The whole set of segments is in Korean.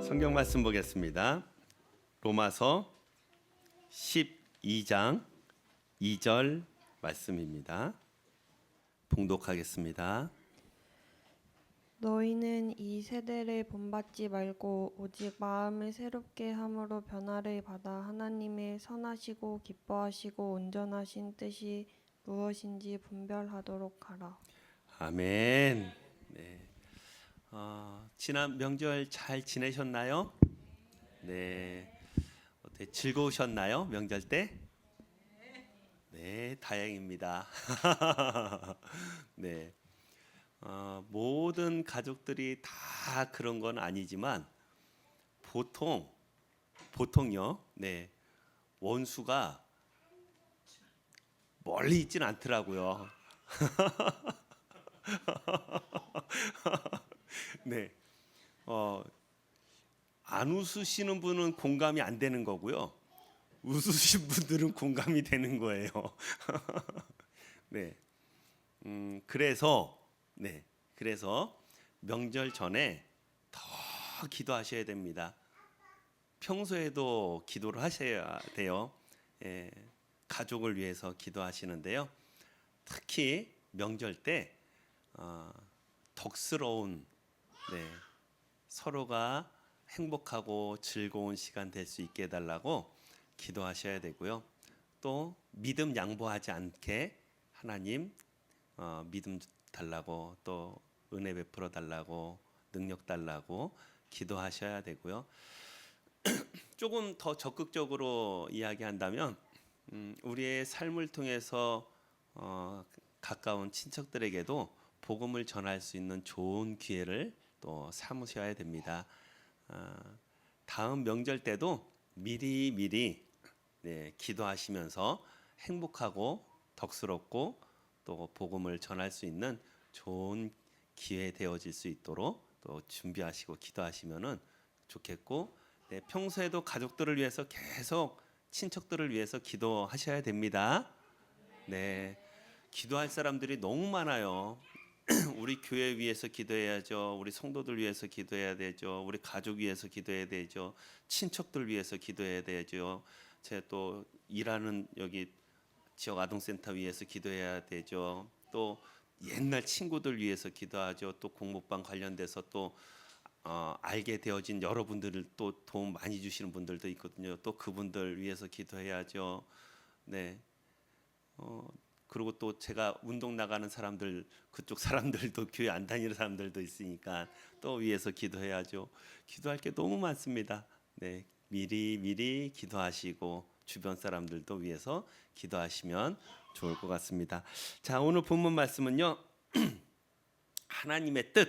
성경 말씀 보겠습니다. 로마서 12장 2절 말씀입니다. 봉독하겠습니다. 너희는 이 세대를 본받지 말고 오직 마음을 새롭게 함으로 변화를 받아 하나님의 선하시고 기뻐하시고 온전하신 뜻이 무엇인지 분별하도록 하라. 아멘. 네. 지난 명절 잘 지내셨나요? 네. 어때 즐거우셨나요? 명절 때? 네, 다행입니다. 네. 모든 가족들이 다 그런 건 아니지만 보통요. 네. 원수가 멀리 있진 않더라고요. 네. 안 웃으시는 분은 공감이 안 되는 거고요. 웃으신 분들은 공감이 되는 거예요. 네. 그래서 명절 전에 더 기도하셔야 됩니다. 평소에도 기도를 하셔야 돼요. 예, 가족을 위해서 기도하시는데요. 특히 명절 때 덕스러운 서로가 행복하고 즐거운 시간 될 수 있게 해달라고 기도하셔야 되고요. 또 믿음 양보하지 않게 하나님 믿음 달라고 또 은혜 베풀어 달라고 능력 달라고 기도하셔야 되고요. 조금 더 적극적으로 이야기한다면 우리의 삶을 통해서 가까운 친척들에게도 복음을 전할 수 있는 좋은 기회를 또 삼으셔야 됩니다. 다음 명절 때도 미리 기도하시면서 행복하고 덕스럽고 또 복음을 전할 수 있는 좋은 기회 되어질 수 있도록 또 준비하시고 기도하시면은 좋겠고, 평소에도 가족들을 위해서 계속 친척들을 위해서 기도하셔야 됩니다. 네, 기도할 사람들이 너무 많아요. 우리 교회 위해서 기도해야죠. 우리 성도들 위해서 기도해야 되죠. 우리 가족 위해서 기도해야 되죠. 친척들 위해서 기도해야 되죠. 제 또 일하는 여기 지역 아동센터 위해서 기도해야 되죠. 또 옛날 친구들 위해서 기도하죠. 또 공목방 관련돼서 또 알게 되어진 여러분들을 또 도움 많이 주시는 분들도 있거든요. 또 그분들 위해서 기도해야죠. 네. 그리고 또 제가 운동 나가는 사람들, 그쪽 사람들도 교회 안 다니는 사람들도 있으니까 또 위해서 기도해야죠. 기도할 게 너무 많습니다. 네, 미리 기도하시고 주변 사람들도 위해서 기도하시면 좋을 것 같습니다. 자, 오늘 본문 말씀은요. 하나님의 뜻,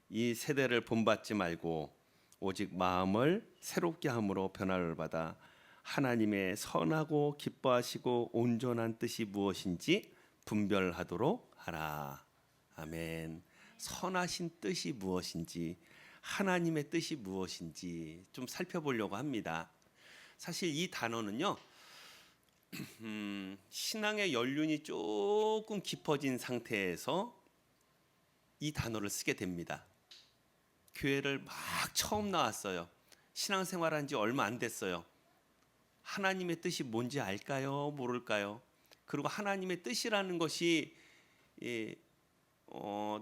이 세대를 본받지 말고 오직 마음을 새롭게 함으로 변화를 받아 하나님의 선하고 기뻐하시고 온전한 뜻이 무엇인지 분별하도록 하라. 아멘. 선하신 뜻이 무엇인지, 하나님의 뜻이 무엇인지 좀 살펴보려고 합니다. 사실 이 단어는요, 신앙의 연륜이 조금 깊어진 상태에서 이 단어를 쓰게 됩니다. 교회를 막 처음 나왔어요. 신앙생활한 지 얼마 안 됐어요. 하나님의 뜻이 뭔지 알까요? 모를까요? 그리고 하나님의 뜻이라는 것이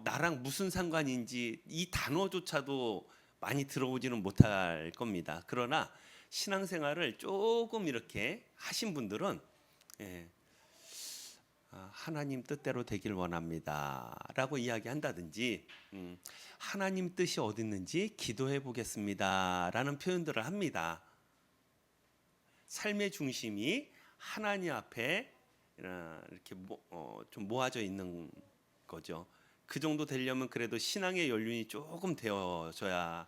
나랑 무슨 상관인지 이 단어조차도 많이 들어보지는 못할 겁니다. 그러나 신앙생활을 조금 이렇게 하신 분들은 하나님 뜻대로 되길 원합니다 라고 이야기한다든지 하나님 뜻이 어디 있는지 기도해 보겠습니다 라는 표현들을 합니다. 삶의 중심이 하나님 앞에 이렇게 좀 모아져 있는 거죠. 그 정도 되려면 그래도 신앙의 연륜이 조금 되어져야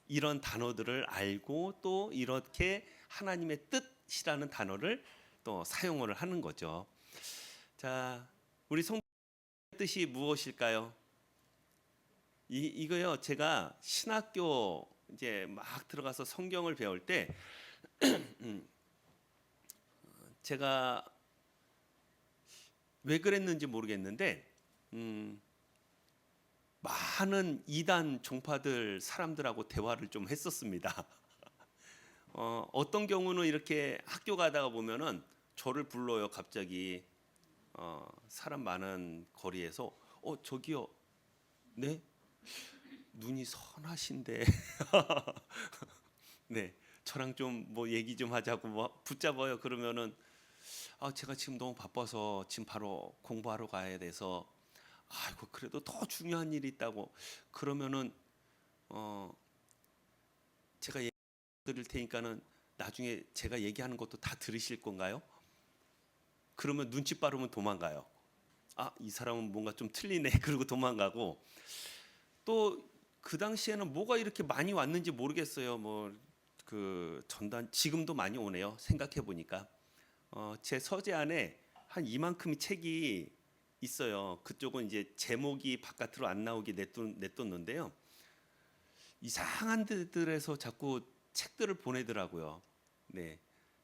이런 단어들을 알고 또 이렇게 하나님의 뜻이라는 단어를 또 사용을 하는 거죠. 자, 우리 성도의 뜻이 무엇일까요? 이거요. 제가 신학교 이제 막 들어가서 성경을 배울 때 제가 왜 그랬는지 모르겠는데 많은 이단 종파들 사람들하고 대화를 좀 했었습니다. 어떤 경우는 이렇게 학교 가다가 보면은 저를 불러요. 갑자기 사람 많은 거리에서 저기요, 네, 눈이 선하신데 네, 저랑 좀 뭐 얘기 좀 하자고 뭐 붙잡아요. 그러면은 제가 지금 너무 바빠서 지금 바로 공부하러 가야 돼서 아이고 그래도 더 중요한 일이 있다고 그러면은 어 제가 얘기 드릴 테니까는 나중에 제가 얘기하는 것도 다 들으실 건가요? 그러면 눈치 빠르면 도망가요. 이 사람은 뭔가 좀 틀리네. 그러고 도망가고 또 그 당시에는 뭐가 이렇게 많이 왔는지 모르겠어요. 뭐 그 전단 지금도 많이 오네요. 생각해 보니까 제 서재 안에 한 이만큼의 책이 있어요. 그쪽은 이제 제목이 바깥으로 안 나오게 냅뒀는데요. 이상한 데들에서 자꾸 책들을 보내더라고요. 네,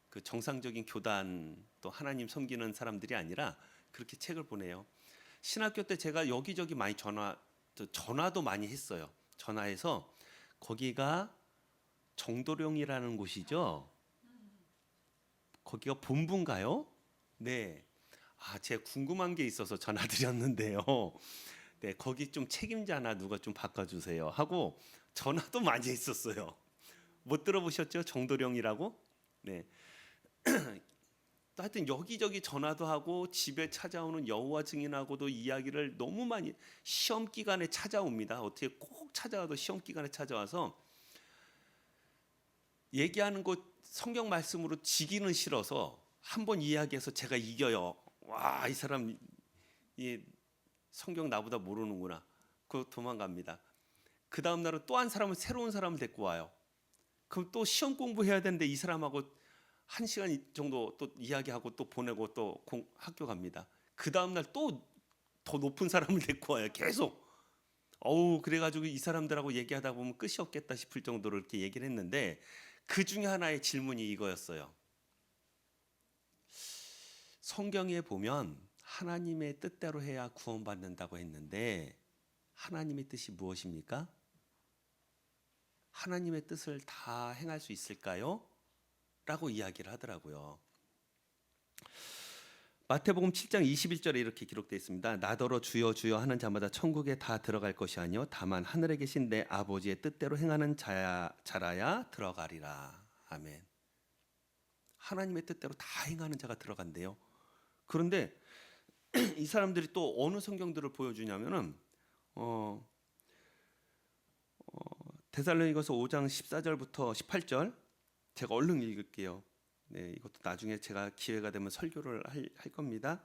그 정상적인 교단 또 하나님 섬기는 사람들이 아니라 그렇게 책을 보내요. 신학교 때 제가 여기저기 많이 전화도 많이 했어요. 전화해서 거기가 정도령이라는 곳이죠. 거기가 본부인가요? 네. 제가 궁금한 게 있어서 전화드렸는데요. 네, 거기 좀 책임자나 누가 좀 바꿔주세요 하고 전화도 많이 했었어요. 못 들어보셨죠? 정도령이라고? 네. 또 하여튼 여기저기 전화도 하고 집에 찾아오는 여호와 증인하고도 이야기를 너무 많이 시험 기간에 찾아옵니다. 어떻게 꼭 찾아와도 시험 기간에 찾아와서 얘기하는 것 성경 말씀으로 지기는 싫어서 한번 이야기해서 제가 이겨요. 와, 이 사람 이 성경 나보다 모르는구나. 그 도망갑니다. 그 다음 날은 또 한 사람은 새로운 사람을 데리고 와요. 그럼 또 시험 공부해야 되는데 이 사람하고 1시간 정도 또 이야기하고 또 보내고 또 학교 갑니다. 그 다음 날 또 더 높은 사람을 데리고 와요. 계속. 그래가지고 이 사람들하고 얘기하다 보면 끝이 없겠다 싶을 정도로 이렇게 얘기를 했는데 그 중에 하나의 질문이 이거였어요. 성경에 보면 하나님의 뜻대로 해야 구원받는다고 했는데 하나님의 뜻이 무엇입니까? 하나님의 뜻을 다 행할 수 있을까요? 라고 이야기를 하더라고요. 마태복음 7장 21절에 이렇게 기록되어 있습니다. 나더러 주여 주여 하는 자마다 천국에 다 들어갈 것이 아니요 다만 하늘에 계신 내 아버지의 뜻대로 행하는 자라야 들어가리라. 아멘. 하나님의 뜻대로 다 행하는 자가 들어간대요. 그런데 이 사람들이 또 어느 성경들을 보여주냐면은 데살로니가서 5장 14절부터 18절 제가 얼른 읽을게요. 네, 이것도 나중에 제가 기회가 되면 설교를 할 겁니다.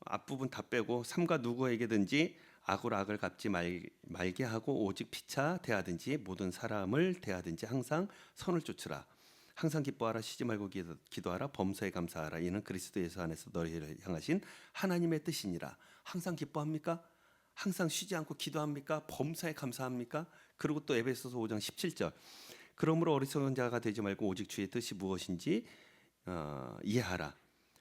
앞부분 다 빼고 삼가 누구에게든지 악으로 악을 갚지 말게 하고 오직 피차 대하든지 모든 사람을 대하든지 항상 선을 쫓으라. 항상 기뻐하라. 쉬지 말고 기도하라. 범사에 감사하라. 이는 그리스도 예수 안에서 너희를 향하신 하나님의 뜻이니라. 항상 기뻐합니까? 항상 쉬지 않고 기도합니까? 범사에 감사합니까? 그리고 또 에베소서 5장 17절 그러므로 어리석은 자가 되지 말고 오직 주의 뜻이 무엇인지 이해하라.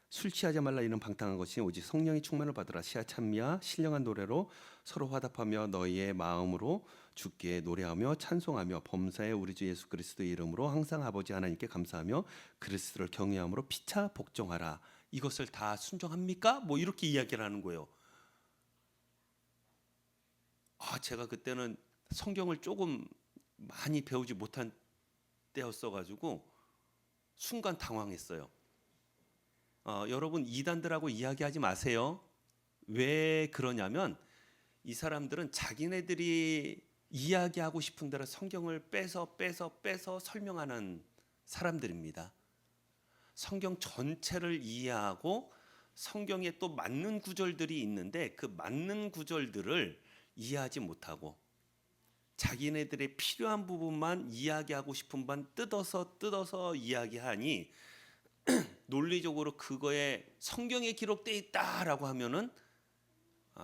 술 취하지 말라. 이는 방탕한 것이 오직 성령의 충만을 받으라. 시와 찬미와 신령한 노래로 서로 화답하며 너희의 마음으로 주께 노래하며 찬송하며 범사에 우리 주 예수 그리스도의 이름으로 항상 아버지 하나님께 감사하며 그리스도를 경외함으로 피차 복종하라. 이것을 다 순종합니까? 뭐 이렇게 이야기를 하는 거예요. 제가 그때는 성경을 조금 많이 배우지 못한 때였어가지고 순간 당황했어요. 여러분 이단들하고 이야기하지 마세요. 왜 그러냐면 이 사람들은 자기네들이 이야기하고 싶은 대로 성경을 빼서 설명하는 사람들입니다. 성경 전체를 이해하고 성경에 또 맞는 구절들이 있는데 그 맞는 구절들을 이해하지 못하고 자기네들의 필요한 부분만 이야기하고 싶은 반 뜯어서 이야기하니 논리적으로 그거에 성경에 기록되어 있다라고 하면은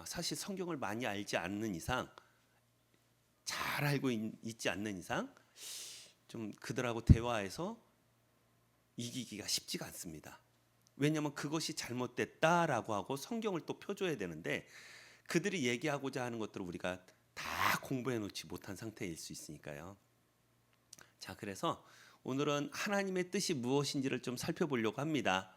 사실 성경을 많이 알지 않는 이상 잘 알고 있지 않는 이상 좀 그들하고 대화해서 이기기가 쉽지가 않습니다. 왜냐하면 그것이 잘못됐다라고 하고 성경을 또 펴줘야 되는데 그들이 얘기하고자 하는 것들을 우리가 다 공부해 놓지 못한 상태일 수 있으니까요. 자, 그래서 오늘은 하나님의 뜻이 무엇인지를 좀 살펴보려고 합니다.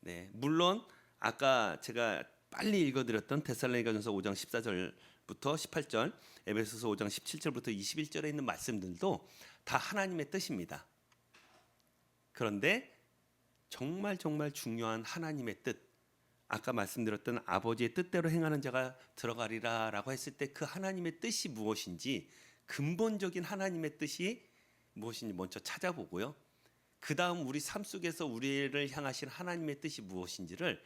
네, 물론 아까 제가 빨리 읽어드렸던 데살로니가전서 5장 14절부터 18절, 에베소서 5장 17절부터 21절에 있는 말씀들도 다 하나님의 뜻입니다. 그런데 정말 중요한 하나님의 뜻, 아까 말씀드렸던 아버지의 뜻대로 행하는 자가 들어가리라라고 했을 때 그 하나님의 뜻이 무엇인지, 근본적인 하나님의 뜻이 무엇인지 먼저 찾아보고요. 그 다음 우리 삶 속에서 우리를 향하신 하나님의 뜻이 무엇인지를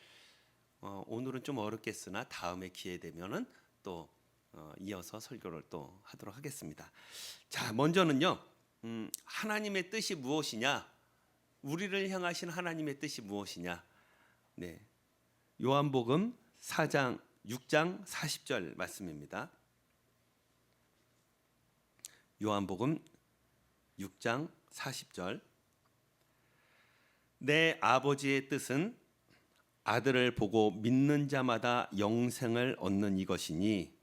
오늘은 좀 어렵겠으나 다음에 기회 되면은 또 이어서 설교를 또 하도록 하겠습니다. 자, 먼저는요, 하나님의 뜻이 무엇이냐, 우리를 향하신 하나님의 뜻이 무엇이냐. 네, 요한복음 4장 6장 40절 말씀입니다. 요한복음 6장 40절. 내 아버지의 뜻은 아들을 보고 믿는 자마다 영생을 얻는 이것이니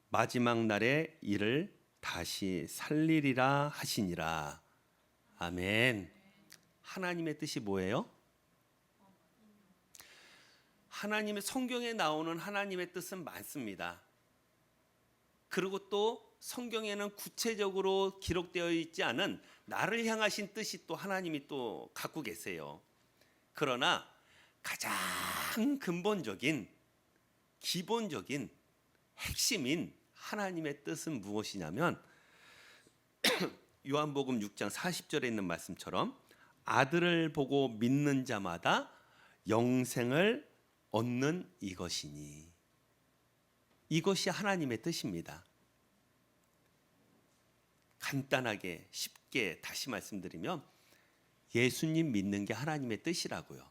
마지막 날에 이를 다시 살리리라 하시니라. 아멘. 하나님의 뜻이 뭐예요? 하나님의 성경에 나오는 하나님의 뜻은 많습니다. 그리고 또 성경에는 구체적으로 기록되어 있지 않은 나를 향하신 뜻이 또 하나님이 또 갖고 계세요. 그러나 가장 근본적인, 기본적인 핵심인 하나님의 뜻은 무엇이냐면 요한복음 6장 40절에 있는 말씀처럼 아들을 보고 믿는 자마다 영생을 얻는 이것이니, 이것이 하나님의 뜻입니다. 간단하게 쉽게 다시 말씀드리면 예수님 믿는 게 하나님의 뜻이라고요.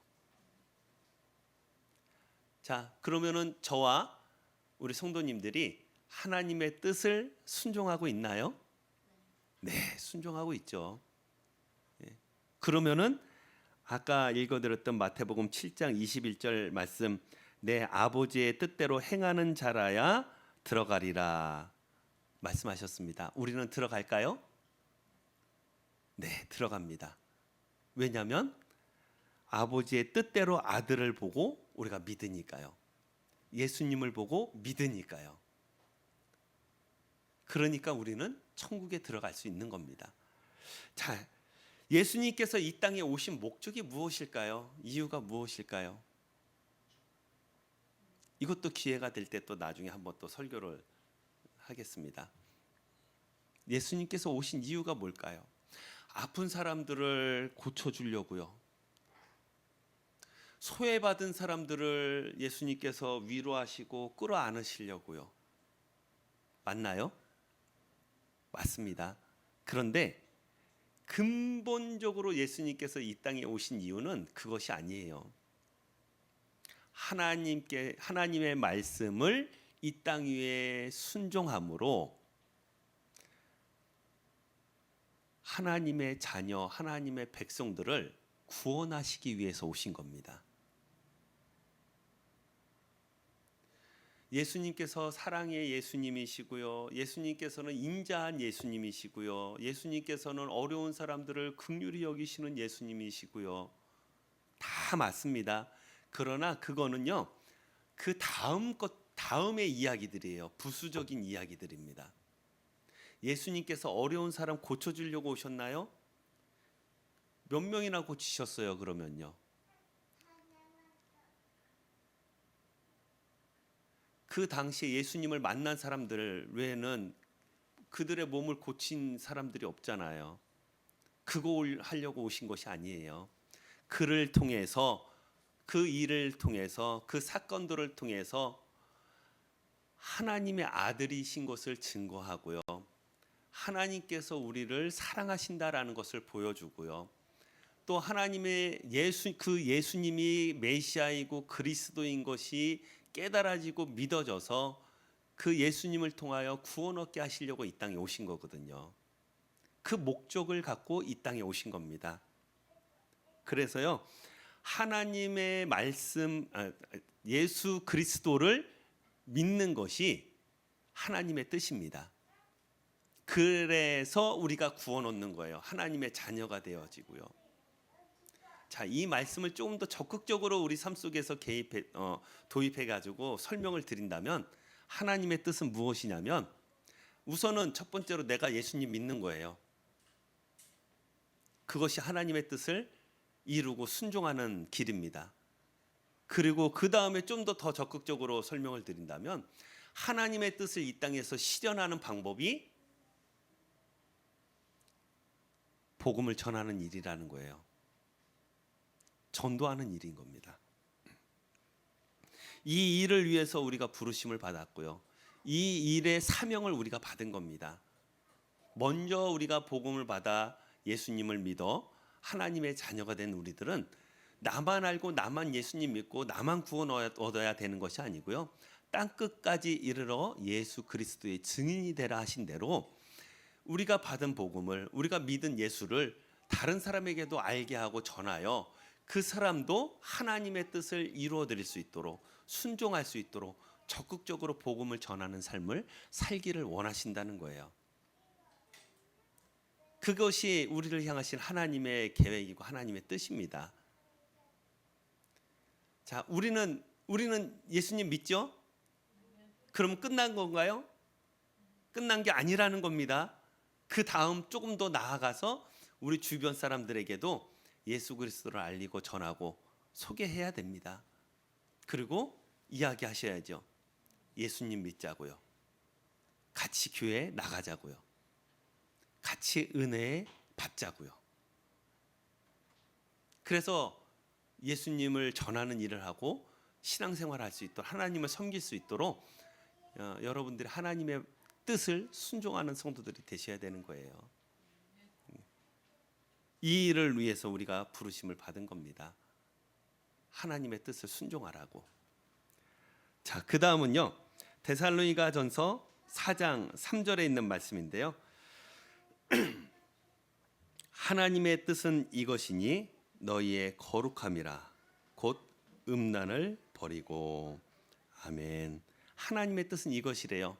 자, 그러면은 저와 우리 성도님들이 하나님의 뜻을 순종하고 있나요? 네, 순종하고 있죠. 그러면은 아까 읽어드렸던 마태복음 7장 21절 말씀, 내 아버지의 뜻대로 행하는 자라야 들어가리라 말씀하셨습니다. 우리는 들어갈까요? 네, 들어갑니다. 왜냐하면 아버지의 뜻대로 아들을 보고 우리가 믿으니까요. 예수님을 보고 믿으니까요. 그러니까 우리는 천국에 들어갈 수 있는 겁니다. 자, 예수님께서 이 땅에 오신 목적이 무엇일까요? 이유가 무엇일까요? 이것도 기회가 될 때 또 나중에 한번 또 설교를 하겠습니다. 예수님께서 오신 이유가 뭘까요? 아픈 사람들을 고쳐주려고요. 소외받은 사람들을 예수님께서 위로하시고 끌어안으시려고요. 맞나요? 맞습니다. 그런데 근본적으로 예수님께서 이 땅에 오신 이유는 그것이 아니에요. 하나님의 말씀을 이 땅 위에 순종함으로 하나님의 자녀, 하나님의 백성들을 구원하시기 위해서 오신 겁니다. 예수님께서 사랑의 예수님이시고요. 예수님께서는 인자한 예수님이시고요. 예수님께서는 어려운 사람들을 긍휼히 여기시는 예수님이시고요. 다 맞습니다. 그러나 그거는요, 그 다음의 이야기들이에요. 부수적인 이야기들입니다. 예수님께서 어려운 사람 고쳐주려고 오셨나요? 몇 명이나 고치셨어요, 그러면요? 그 당시에 예수님을 만난 사람들 외에는 그들의 몸을 고친 사람들이 없잖아요. 그거 하려고 오신 것이 아니에요. 그를 통해서, 그 일을 통해서, 그 사건들을 통해서 하나님의 아들이신 것을 증거하고요. 하나님께서 우리를 사랑하신다라는 것을 보여주고요. 또 하나님의 그 예수님이 메시아이고 그리스도인 것이 깨달아지고 믿어져서 그 예수님을 통하여 구원 얻게 하시려고 이 땅에 오신 거거든요. 그 목적을 갖고 이 땅에 오신 겁니다. 그래서요, 하나님의 말씀, 예수 그리스도를 믿는 것이 하나님의 뜻입니다. 그래서 우리가 구원 얻는 거예요. 하나님의 자녀가 되어지고요. 자, 이 말씀을 조금 더 적극적으로 우리 삶 속에서 도입해 가지고 설명을 드린다면 하나님의 뜻은 무엇이냐면 우선은 첫 번째로 내가 예수님 믿는 거예요. 그것이 하나님의 뜻을 이루고 순종하는 길입니다. 그리고 그 다음에 좀 더 적극적으로 설명을 드린다면 하나님의 뜻을 이 땅에서 실현하는 방법이 복음을 전하는 일이라는 거예요. 전도하는 일인 겁니다. 이 일을 위해서 우리가 부르심을 받았고요. 이 일의 사명을 우리가 받은 겁니다. 먼저 우리가 복음을 받아 예수님을 믿어 하나님의 자녀가 된 우리들은 나만 알고 나만 예수님 믿고 나만 구원 얻어야 되는 것이 아니고요. 땅 끝까지 이르러 예수 그리스도의 증인이 되라 하신 대로 우리가 받은 복음을, 우리가 믿은 예수를 다른 사람에게도 알게 하고 전하여 그 사람도 하나님의 뜻을 이루어 드릴 수 있도록, 순종할 수 있도록 적극적으로 복음을 전하는 삶을 살기를 원하신다는 거예요. 그것이 우리를 향하신 하나님의 계획이고 하나님의 뜻입니다. 자, 우리는 예수님 믿죠? 그럼 끝난 건가요? 끝난 게 아니라는 겁니다. 그 다음 조금 더 나아가서 우리 주변 사람들에게도 예수 그리스도를 알리고 전하고 소개해야 됩니다. 그리고 이야기하셔야죠. 예수님 믿자고요. 같이 교회에 나가자고요. 같이 은혜에 받자고요. 그래서 예수님을 전하는 일을 하고 신앙생활을 할 수 있도록, 하나님을 섬길 수 있도록 여러분들이 하나님의 뜻을 순종하는 성도들이 되셔야 되는 거예요. 이 일을 위해서 우리가 부르심을 받은 겁니다. 하나님의 뜻을 순종하라고. 자, 그 다음은요, 데살로니가전서 4장 3절에 있는 말씀인데요. 하나님의 뜻은 이것이니 너희의 거룩함이라 곧 음란을 버리고. 아멘. 하나님의 뜻은 이것이래요.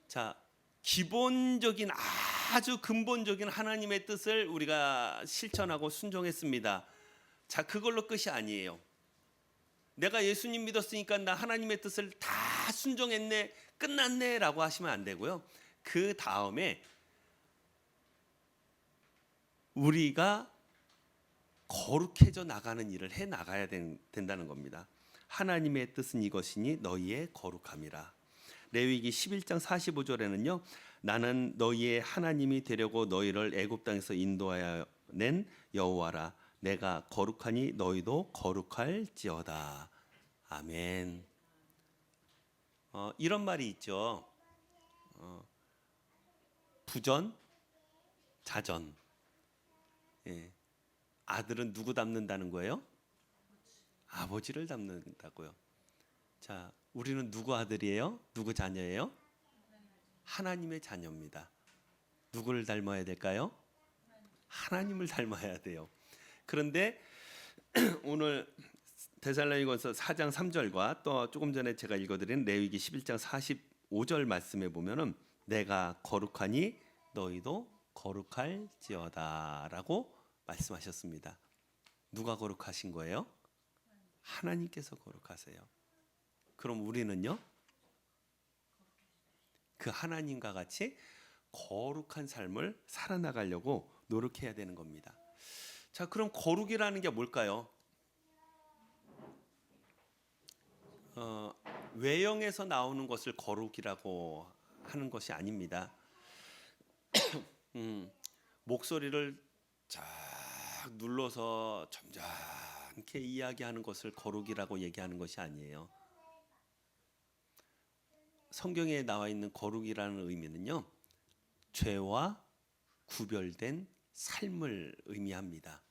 자, 기본적인 아주 근본적인 하나님의 뜻을 우리가 실천하고 순종했습니다. 자, 그걸로 끝이 아니에요. 내가 예수님 믿었으니까 나 하나님의 뜻을 다 순종했네, 끝났네 라고 하시면 안 되고요. 그 다음에 우리가 거룩해져 나가는 일을 해 나가야 된다는 겁니다. 하나님의 뜻은 이것이니 너희의 거룩함이라. 레위기 11장 45절에는요. 나는 너희의 하나님이 되려고 너희를 애굽 땅에서 인도하여 낸 여호와라. 내가 거룩하니 너희도 거룩할지어다. 아멘. 이런 말이 있죠. 부전, 자전. 예. 아들은 누구 닮는다는 거예요? 아버지를 닮는다고요. 자, 우리는 누구 아들이에요? 누구 자녀예요? 하나님의 자녀입니다. 누구를 닮아야 될까요? 하나님을 닮아야 돼요. 그런데 오늘 데살로니가서 4장 3절과 또 조금 전에 제가 읽어드린 레위기 11장 45절 말씀에 보면은 내가 거룩하니 너희도 거룩할지어다라고 말씀하셨습니다. 누가 거룩하신 거예요? 하나님께서 거룩하세요. 그럼 우리는요? 그 하나님과 같이 거룩한 삶을 살아나가려고 노력해야 되는 겁니다. 자, 그럼 거룩이라는 게 뭘까요? 외형에서 나오는 것을 거룩이라고 하는 것이 아닙니다. 목소리를 쫙 눌러서 점잖게 이야기하는 것을 거룩이라고 얘기하는 것이 아니에요. 성경에 나와 있는 거룩이라는 의미는요, 죄와 구별된 삶을 의미합니다.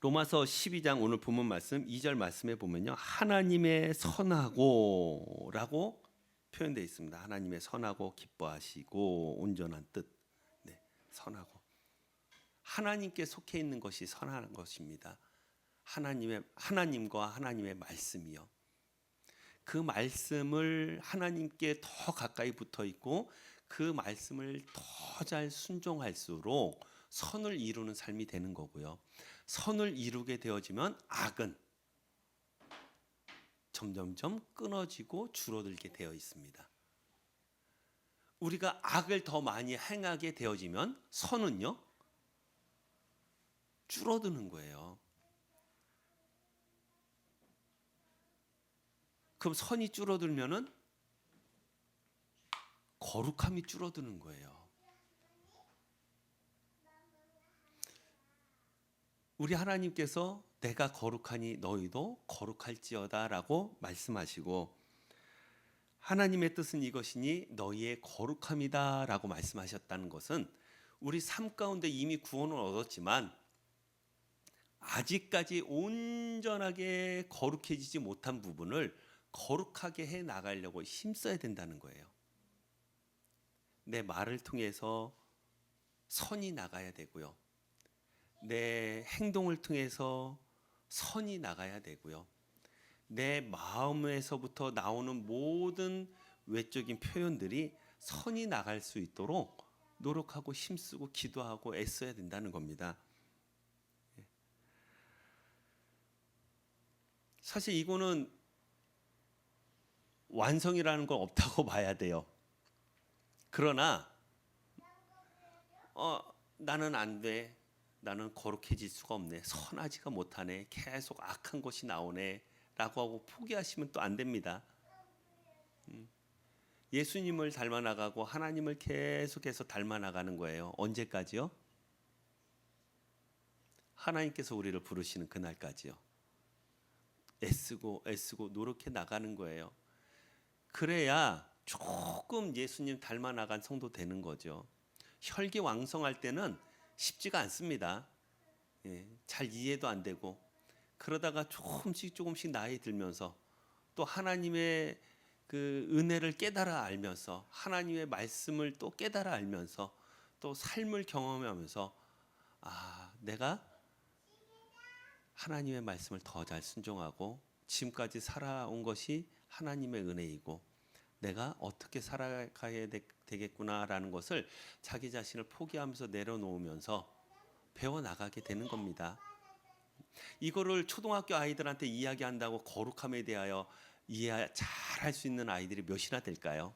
로마서 12장 오늘 본문 말씀 2절 말씀에 보면요, 하나님의 선하고 라고 표현되어 있습니다. 하나님의 선하고 기뻐하시고 온전한 뜻. 네, 선하고. 하나님께 속해 있는 것이 선한 것입니다. 하나님과 하나님의 말씀이요. 그 말씀을 하나님께 더 가까이 붙어 있고 그 말씀을 더 잘 순종할수록 선을 이루는 삶이 되는 거고요. 선을 이루게 되어지면 악은 점점점 끊어지고 줄어들게 되어 있습니다. 우리가 악을 더 많이 행하게 되어지면 선은요 줄어드는 거예요. 그럼 선이 줄어들면은 거룩함이 줄어드는 거예요. 우리 하나님께서 내가 거룩하니 너희도 거룩할지어다라고 말씀하시고 하나님의 뜻은 이것이니 너희의 거룩함이다라고 말씀하셨다는 것은 우리 삶 가운데 이미 구원을 얻었지만 아직까지 온전하게 거룩해지지 못한 부분을 거룩하게 해 나가려고 힘써야 된다는 거예요. 내 말을 통해서 선이 나가야 되고요. 내 행동을 통해서 선이 나가야 되고요. 내 마음에서부터 나오는 모든 외적인 표현들이 선이 나갈 수 있도록 노력하고 힘쓰고 기도하고 애써야 된다는 겁니다. 사실 이거는 완성이라는 건 없다고 봐야 돼요. 그러나 나는 안 돼. 나는 거룩해질 수가 없네. 선하지가 못하네. 계속 악한 것이 나오네. 라고 하고 포기하시면 또 안 됩니다. 예수님을 닮아나가고 하나님을 계속해서 닮아나가는 거예요. 언제까지요? 하나님께서 우리를 부르시는 그날까지요. 애쓰고 노력해 나가는 거예요. 그래야 조금 예수님 닮아나간 성도 되는 거죠. 혈기왕성할 때는 쉽지가 않습니다. 잘 이해도 안 되고 그러다가 조금씩 나이 들면서 또 하나님의 그 은혜를 깨달아 알면서 하나님의 말씀을 또 깨달아 알면서 또 삶을 경험하면서 내가 하나님의 말씀을 더 잘 순종하고 지금까지 살아온 것이 하나님의 은혜이고 내가 어떻게 살아가야 되겠구나라는 것을 자기 자신을 포기하면서 내려놓으면서 배워나가게 되는 겁니다. 이거를 초등학교 아이들한테 이야기한다고 거룩함에 대하여 이해 잘할 수 있는 아이들이 몇이나 될까요?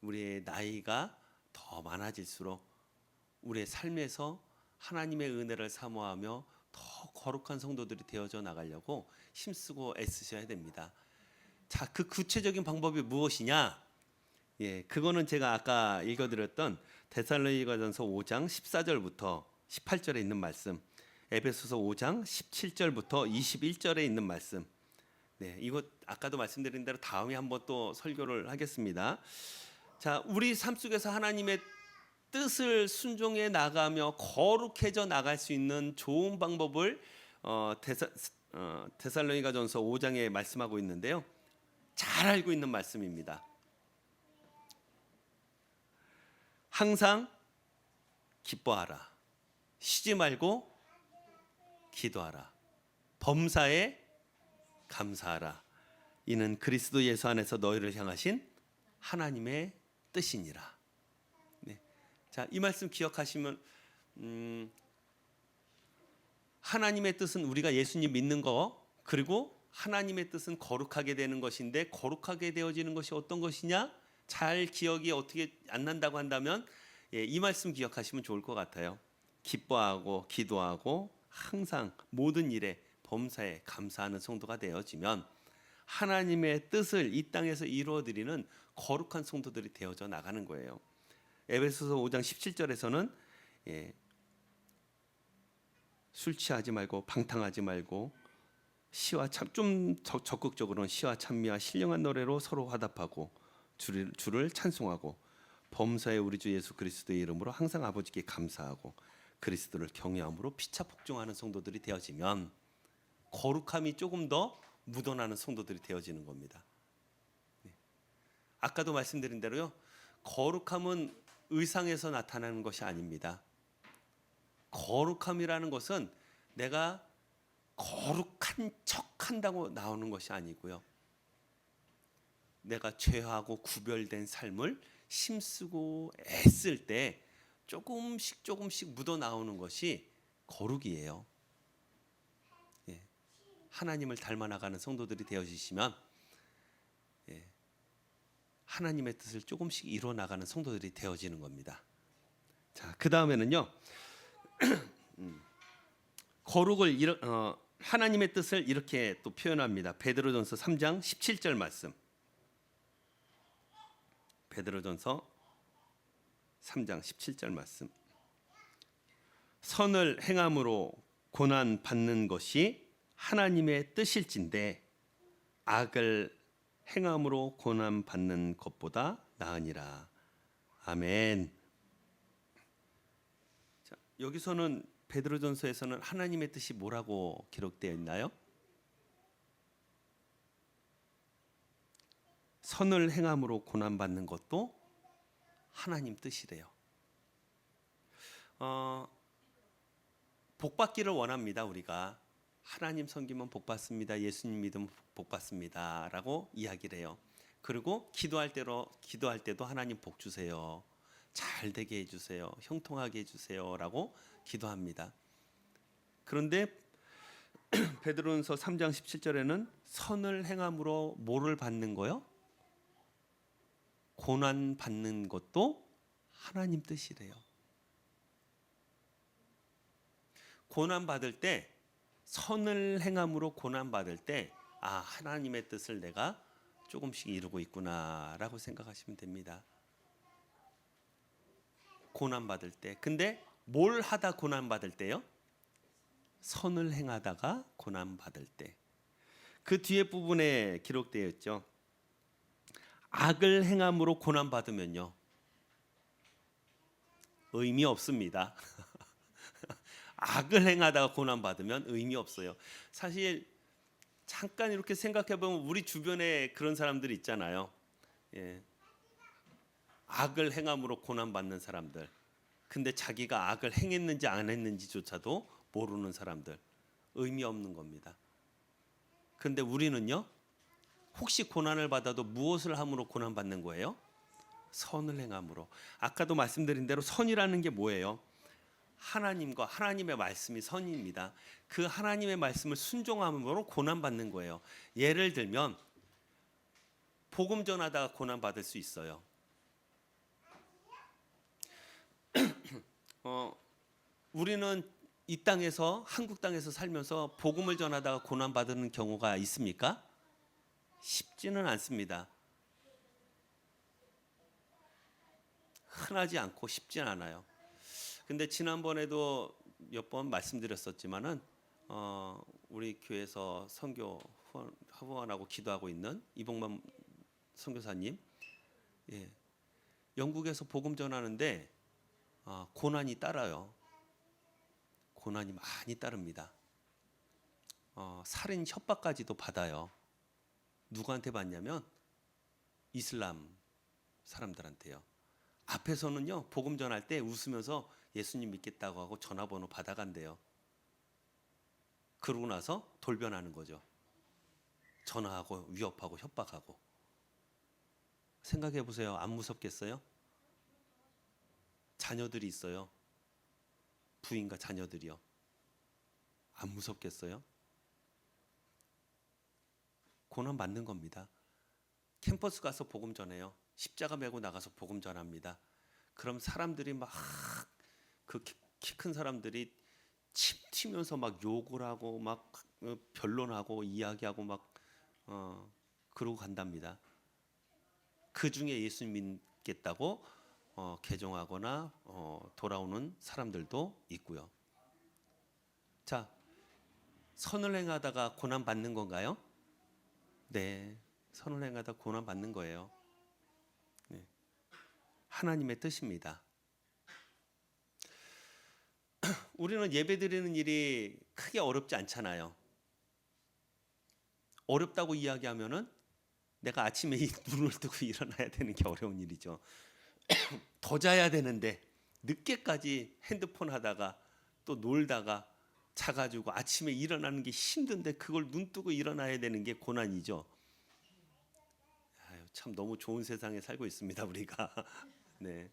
우리의 나이가 더 많아질수록 우리의 삶에서 하나님의 은혜를 사모하며 더 거룩한 성도들이 되어져 나가려고 힘쓰고 애쓰셔야 됩니다. 자, 그 구체적인 방법이 무엇이냐? 그거는 제가 아까 읽어드렸던 데살로니가전서 5장 14절부터 18절에 있는 말씀, 에베소서 5장 17절부터 21절에 있는 말씀. 이거 아까도 말씀드린 대로 다음에 한번 또 설교를 하겠습니다. 자, 우리 삶 속에서 하나님의 뜻을 순종해 나가며 거룩해져 나갈 수 있는 좋은 방법을 데살로니가전서 5장에 말씀하고 있는데요. 잘 알고 있는 말씀입니다. 항상 기뻐하라. 쉬지 말고 기도하라. 범사에 감사하라. 이는 그리스도 예수 안에서 너희를 향하신 하나님의 뜻이니라. 자, 이 말씀 기억하시면 하나님의 뜻은 우리가 예수님 믿는 거, 그리고 하나님의 뜻은 거룩하게 되는 것인데 거룩하게 되어지는 것이 어떤 것이냐? 잘 기억이 어떻게 안 난다고 한다면 이 말씀 기억하시면 좋을 것 같아요. 기뻐하고 기도하고 항상 모든 일에 범사에 감사하는 성도가 되어지면 하나님의 뜻을 이 땅에서 이루어드리는 거룩한 성도들이 되어져 나가는 거예요. 에베소서 5장 17절에서는 술 취하지 말고 방탕하지 말고 시와 참 좀 적극적으로는 시와 찬미와 신령한 노래로 서로 화답하고 주를 찬송하고 범사에 우리 주 예수 그리스도의 이름으로 항상 아버지께 감사하고 그리스도를 경외함으로 피차 복종하는 성도들이 되어지면 거룩함이 조금 더 묻어나는 성도들이 되어지는 겁니다. 아까도 말씀드린 대로요. 거룩함은 의상에서 나타나는 것이 아닙니다. 거룩함이라는 것은 내가 거룩한 척한다고 나오는 것이 아니고요. 내가 죄하고 구별된 삶을 힘쓰고 애쓸 때 조금씩 묻어 나오는 것이 거룩이에요. 예. 하나님을 닮아 나가는 성도들이 되어지시면 하나님의 뜻을 조금씩 이루어 나가는 성도들이 되어지는 겁니다. 자, 그 다음에는요. 거룩을 하나님의 뜻을 이렇게 또 표현합니다. 베드로전서 3장 17절 말씀. 베드로전서 3장 17절 말씀. 선을 행함으로 고난 받는 것이 하나님의 뜻일진데 악을 행함으로 고난 받는 것보다 나으니라. 아멘. 자, 여기서는 베드로전서에서는 하나님의 뜻이 뭐라고 기록되어 있나요? 선을 행함으로 고난 받는 것도 하나님 뜻이래요. 복 받기를 원합니다. 우리가 하나님 섬기면 복 받습니다. 예수님 믿으면 복 받습니다라고 이야기를 해요. 그리고 기도할 때도 하나님 복 주세요. 잘 되게 해주세요. 형통하게 해주세요라고 기도합니다. 그런데 베드로전서 3장 17절에는 선을 행함으로 뭐를 받는 거요? 고난 받는 것도 하나님 뜻이래요. 고난 받을 때 선을 행함으로 고난 받을 때 하나님의 뜻을 내가 조금씩 이루고 있구나라고 생각하시면 됩니다. 고난 받을 때. 근데 뭘 하다 고난 받을 때요? 선을 행하다가 고난 받을 때. 그 뒤에 부분에 기록되어 있죠. 악을 행함으로 고난 받으면요. 의미 없습니다. 악을 행하다가 고난 받으면 의미 없어요. 사실 잠깐 이렇게 생각해 보면 우리 주변에 그런 사람들 있잖아요. 악을 행함으로 고난 받는 사람들. 근데 자기가 악을 행했는지 안 했는지조차도 모르는 사람들. 의미 없는 겁니다. 근데 우리는요. 혹시 고난을 받아도 무엇을 함으로 고난 받는 거예요? 선을 행함으로. 아까도 말씀드린 대로 선이라는 게 뭐예요? 하나님과 하나님의 말씀이 선입니다. 그 하나님의 말씀을 순종함으로 고난 받는 거예요. 예를 들면 복음 전하다가 고난 받을 수 있어요. 우리는 이 땅에서 한국 땅에서 살면서 복음을 전하다가 고난 받는 경우가 있습니까? 쉽지는 않습니다. 흔하지 않고 쉽진 않아요. 근데 지난번에도 몇 번 말씀드렸었지만은 우리 교회에서 선교 후원하고 기도하고 있는 이봉만 선교사님, 영국에서 복음 전하는데 고난이 따라요. 고난이 많이 따릅니다. 살인 협박까지도 받아요. 누구한테 받냐면 이슬람 사람들한테요. 앞에서는요 복음 전할 때 웃으면서 예수님 믿겠다고 하고 전화번호 받아간대요. 그러고 나서 돌변하는 거죠. 전화하고 위협하고 협박하고. 생각해 보세요. 안 무섭겠어요? 자녀들이 있어요. 부인과 자녀들이요. 안 무섭겠어요? 고난 받는 겁니다. 캠퍼스 가서 복음 전해요. 십자가 메고 나가서 복음 전합니다. 그럼 사람들이 막 그 키 큰 사람들이 침 튀면서 막 욕을 하고 막 변론하고 이야기하고 막 그러고 간답니다. 그 중에 예수 믿겠다고 개종하거나 돌아오는 사람들도 있고요. 자, 선을 행하다가 고난 받는 건가요? 네, 선을 행하다 고난 받는 거예요. 네. 하나님의 뜻입니다. 우리는 예배드리는 일이 크게 어렵지 않잖아요. 어렵다고 이야기하면은 내가 아침에 눈을 뜨고 일어나야 되는 게 어려운 일이죠. 더 자야 되는데 늦게까지 핸드폰 하다가 또 놀다가 자가지고 아침에 일어나는 게 힘든데 그걸 눈 뜨고 일어나야 되는 게 고난이죠. 아유, 참 너무 좋은 세상에 살고 있습니다 우리가. 네.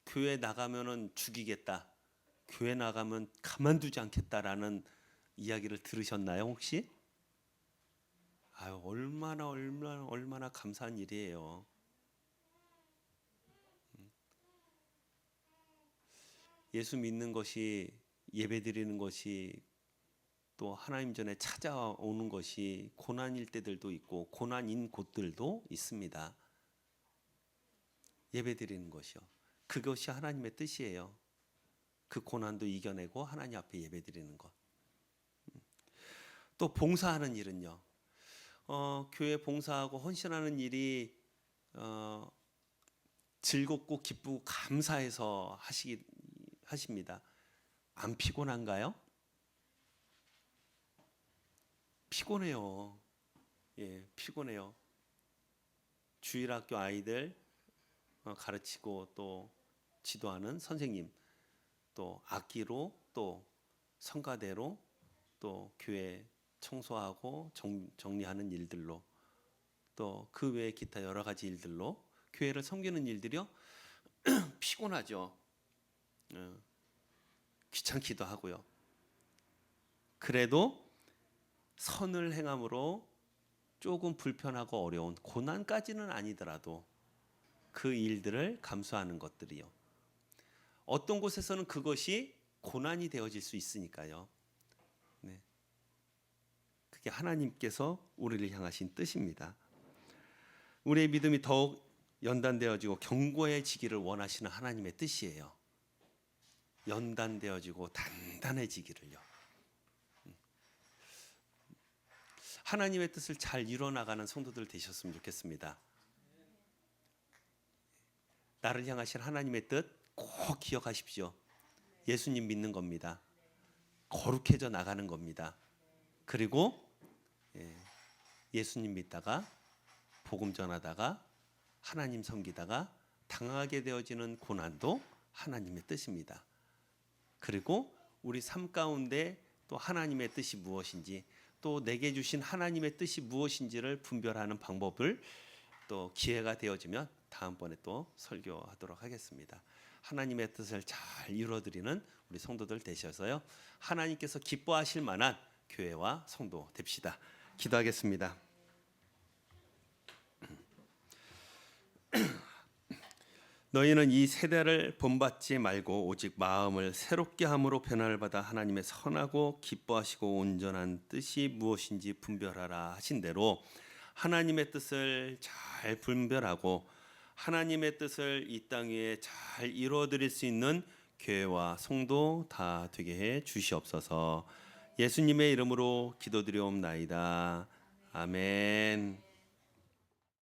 교회 나가면은 죽이겠다. 교회 나가면 가만두지 않겠다라는 이야기를 들으셨나요 혹시? 아유, 얼마나 감사한 일이에요. 예수 믿는 것이, 예배 드리는 것이, 또 하나님 전에 찾아오는 것이 고난일 때들도 있고 고난인 곳들도 있습니다. 예배 드리는 것이요. 그것이 하나님의 뜻이에요. 그 고난도 이겨내고 하나님 앞에 예배 드리는 것. 또 봉사하는 일은요. 교회 봉사하고 헌신하는 일이 즐겁고 기쁘고 감사해서 하십니다. 안 피곤한가요? 피곤해요. 예, 피곤해요. 주일학교 아이들 가르치고 또 지도하는 선생님, 또 악기로, 또 성가대로, 또 교회 청소하고 정리하는 일들로, 또 그 외에 기타 여러 가지 일들로 교회를 섬기는 일들이요. 피곤하죠. 귀찮기도 하고요. 그래도 선을 행함으로 조금 불편하고 어려운 고난까지는 아니더라도 그 일들을 감수하는 것들이요. 어떤 곳에서는 그것이 고난이 되어질 수 있으니까요. 네. 그게 하나님께서 우리를 향하신 뜻입니다. 우리의 믿음이 더욱 연단되어지고 견고해지기를 원하시는 하나님의 뜻이에요. 연단되어지고 단단해지기를요. 하나님의 뜻을 잘 이뤄나가는 성도들 되셨으면 좋겠습니다. 나를 향하신 하나님의 뜻 꼭 기억하십시오. 예수님 믿는 겁니다. 거룩해져 나가는 겁니다. 그리고 예수님 믿다가 복음 전하다가 하나님 섬기다가 당하게 되어지는 고난도 하나님의 뜻입니다. 그리고 우리 삶 가운데 또 하나님의 뜻이 무엇인지, 또 내게 주신 하나님의 뜻이 무엇인지를 분별하는 방법을 또 기회가 되어지면 다음번에 또 설교하도록 하겠습니다. 하나님의 뜻을 잘 이루어드리는 우리 성도들 되셔서요, 하나님께서 기뻐하실 만한 교회와 성도 됩시다. 기도하겠습니다. 너희는 이 세대를 본받지 말고 오직 마음을 새롭게 함으로 변화를 받아 하나님의 선하고 기뻐하시고 온전한 뜻이 무엇인지 분별하라 하신 대로 하나님의 뜻을 잘 분별하고 하나님의 뜻을 이 땅 위에 잘 이루어드릴 수 있는 교회와 성도 다 되게 해 주시옵소서. 예수님의 이름으로 기도드리옵나이다. 아멘.